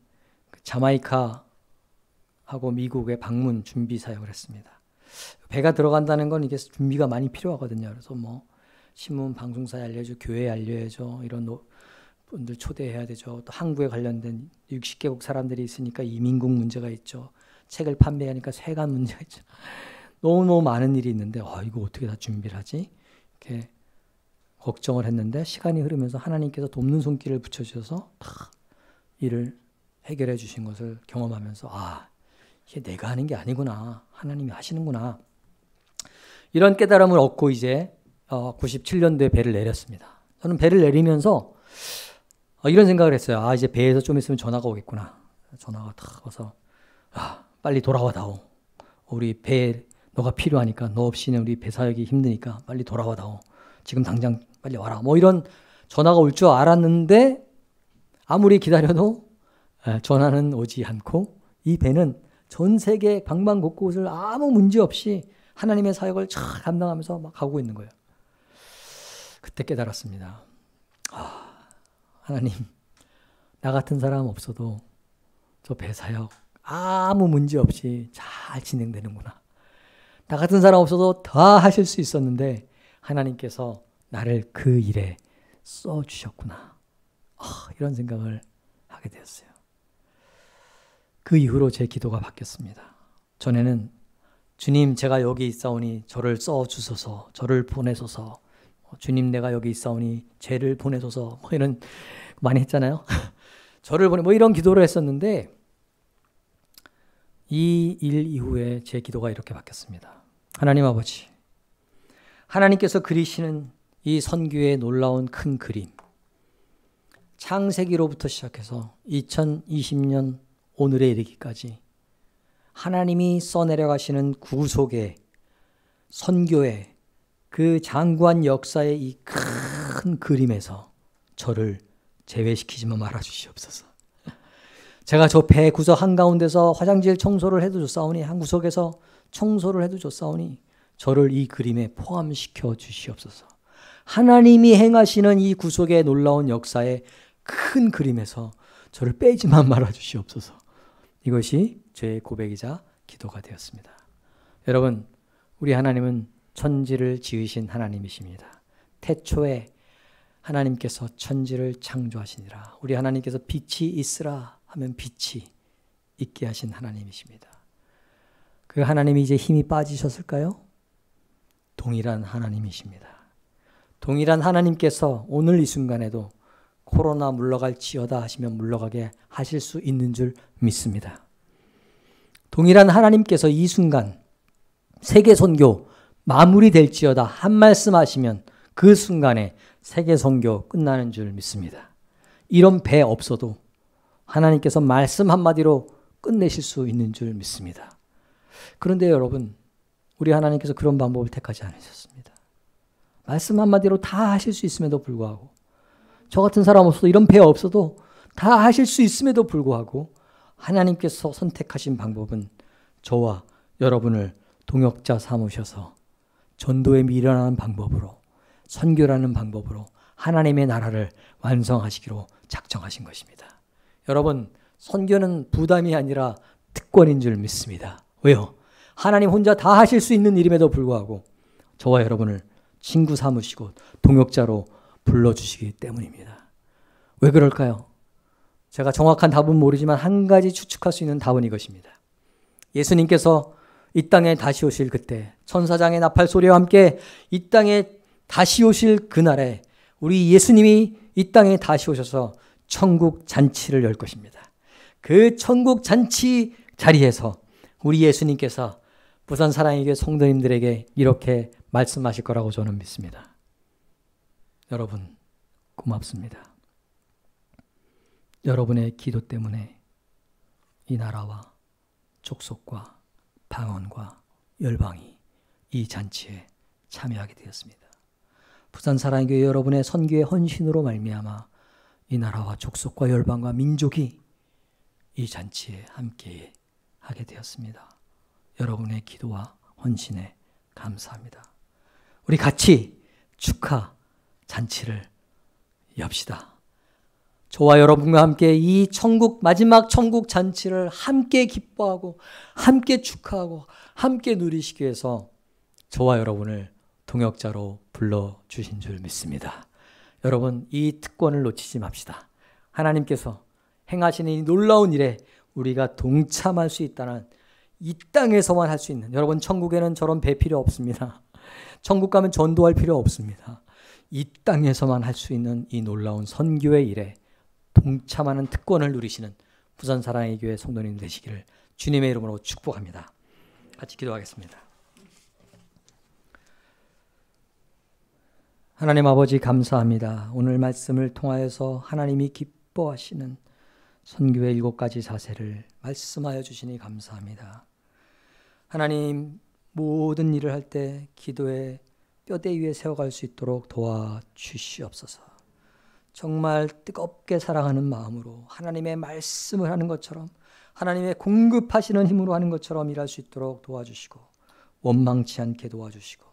B: 자마이카하고 미국의 방문 준비 사역을 했습니다. 배가 들어간다는 건 이게 준비가 많이 필요하거든요. 그래서 뭐 신문 방송사에 알려줘, 교회에 알려야죠. 이런 분들 초대해야 되죠. 또 항구에 관련된 60개국 사람들이 있으니까 이민국 문제가 있죠. 책을 판매하니까 세관 문제가 있죠. 너무너무 많은 일이 있는데 이거 어떻게 다 준비를 하지? 이렇게 걱정을 했는데 시간이 흐르면서 하나님께서 돕는 손길을 붙여주셔서 다 일을 해결해 주신 것을 경험하면서 이게 내가 하는 게 아니구나. 하나님이 하시는구나. 이런 깨달음을 얻고 이제 97년도에 배를 내렸습니다. 저는 배를 내리면서 이런 생각을 했어요. 이제 배에서 좀 있으면 전화가 오겠구나. 전화가 탁 와서 빨리 돌아와 다오. 우리 배에 너가 필요하니까 너 없이는 우리 배 사역이 힘드니까 빨리 돌아와 다오. 지금 당장 빨리 와라. 뭐 이런 전화가 올 줄 알았는데 아무리 기다려도 전화는 오지 않고 이 배는 전 세계 방방곡곡을 아무 문제 없이 하나님의 사역을 잘 감당하면서 막 가고 있는 거예요. 그때 깨달았습니다. 하나님, 나 같은 사람 없어도 저 배 사역 아무 문제 없이 잘 진행되는구나. 나 같은 사람 없어도 다 하실 수 있었는데 하나님께서 나를 그 일에 써주셨구나. 이런 생각을 하게 되었어요. 그 이후로 제 기도가 바뀌었습니다. 전에는 주님, 제가 여기 있사오니 저를 써주소서, 저를 보내소서, 주님, 내가 여기 있사오니 쟤를 보내소서, 뭐 이런 많이 했잖아요. 저를 보내, 뭐 이런 기도를 했었는데 이 일 이후에 제 기도가 이렇게 바뀌었습니다. 하나님 아버지, 하나님께서 그리시는 이 선교의 놀라운 큰 그림, 창세기로부터 시작해서 2020년 오늘에 이르기까지 하나님이 써내려가시는 구속의 선교의 그 장구한 역사의 이 큰 그림에서 저를 제외시키지만 말아주시옵소서. 제가 저 배 구석 한가운데서 화장실 청소를 해도 좋사오니 한 구석에서 청소를 해도 좋사오니 저를 이 그림에 포함시켜 주시옵소서. 하나님이 행하시는 이 구속의 놀라운 역사의 큰 그림에서 저를 빼지만 말아 주시옵소서. 이것이 저의 고백이자 기도가 되었습니다. 여러분, 우리 하나님은 천지를 지으신 하나님이십니다. 태초에 하나님께서 천지를 창조하시니라. 우리 하나님께서 빛이 있으라 하면 빛이 있게 하신 하나님이십니다. 그 하나님이 이제 힘이 빠지셨을까요? 동일한 하나님이십니다. 동일한 하나님께서 오늘 이 순간에도 코로나 물러갈지어다 하시면 물러가게 하실 수 있는 줄 믿습니다. 동일한 하나님께서 이 순간 세계 선교 마무리될지어다 한 말씀 하시면 그 순간에 세계 선교 끝나는 줄 믿습니다. 이런 배 없어도 하나님께서 말씀 한마디로 끝내실 수 있는 줄 믿습니다. 그런데 여러분, 우리 하나님께서 그런 방법을 택하지 않으셨습니다. 말씀 한마디로 다 하실 수 있음에도 불구하고, 저 같은 사람 없어도, 이런 배 없어도 다 하실 수 있음에도 불구하고 하나님께서 선택하신 방법은 저와 여러분을 동역자 삼으셔서 전도에 미련한 방법으로, 선교라는 방법으로 하나님의 나라를 완성하시기로 작정하신 것입니다. 여러분, 선교는 부담이 아니라 특권인 줄 믿습니다. 왜요? 하나님 혼자 다 하실 수 있는 일임에도 불구하고 저와 여러분을 친구 삼으시고 동역자로 불러주시기 때문입니다. 왜 그럴까요? 제가 정확한 답은 모르지만 한 가지 추측할 수 있는 답은 이것입니다. 예수님께서 이 땅에 다시 오실 그때, 천사장의 나팔 소리와 함께 이 땅에 다시 오실 그날에 우리 예수님이 이 땅에 다시 오셔서 천국 잔치를 열 것입니다. 그 천국 잔치 자리에서 우리 예수님께서 부산 사랑의 교회 성도님들에게 이렇게 말씀하실 거라고 저는 믿습니다. 여러분, 고맙습니다. 여러분의 기도 때문에 이 나라와 족속과 방언과 열방이 이 잔치에 참여하게 되었습니다. 부산 사랑의 교회 여러분의 선교의 헌신으로 말미암아 이 나라와 족속과 열방과 민족이 이 잔치에 함께 하게 되었습니다. 여러분의 기도와 헌신에 감사합니다. 우리 같이 축하 잔치를 엽시다. 저와 여러분과 함께 이 마지막 천국 잔치를 함께 기뻐하고 함께 축하하고 함께 누리시기 위해서 저와 여러분을 동역자로 불러주신 줄 믿습니다. 여러분, 이 특권을 놓치지 맙시다. 하나님께서 행하시는 이 놀라운 일에 우리가 동참할 수 있다는, 이 땅에서만 할 수 있는, 여러분, 천국에는 저런 배 필요 없습니다. 천국 가면 전도할 필요 없습니다. 이 땅에서만 할 수 있는 이 놀라운 선교의 일에 동참하는 특권을 누리시는 부산 사랑의 교회 성도님 되시기를 주님의 이름으로 축복합니다. 같이 기도하겠습니다. 하나님 아버지, 감사합니다. 오늘 말씀을 통하여서 하나님이 기뻐하시는 선교의 7가지 자세를 말씀하여 주시니 감사합니다. 하나님, 모든 일을 할 때 기도의 뼈대 위에 세워갈 수 있도록 도와주시옵소서. 정말 뜨겁게 사랑하는 마음으로 하나님의 말씀을 하는 것처럼, 하나님의 공급하시는 힘으로 하는 것처럼 일할 수 있도록 도와주시고, 원망치 않게 도와주시고,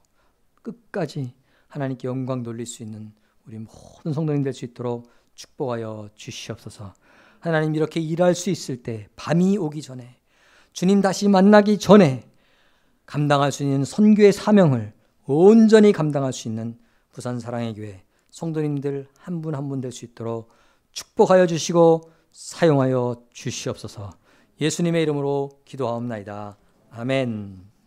B: 끝까지 하나님께 영광 돌릴 수 있는 우리 모든 성도님 될 수 있도록 축복하여 주시옵소서. 하나님, 이렇게 일할 수 있을 때, 밤이 오기 전에, 주님 다시 만나기 전에 감당할 수 있는 선교의 사명을 온전히 감당할 수 있는 부산 사랑의 교회 성도님들 한 분 한 분 될 수 있도록 축복하여 주시고 사용하여 주시옵소서. 예수님의 이름으로 기도하옵나이다. 아멘.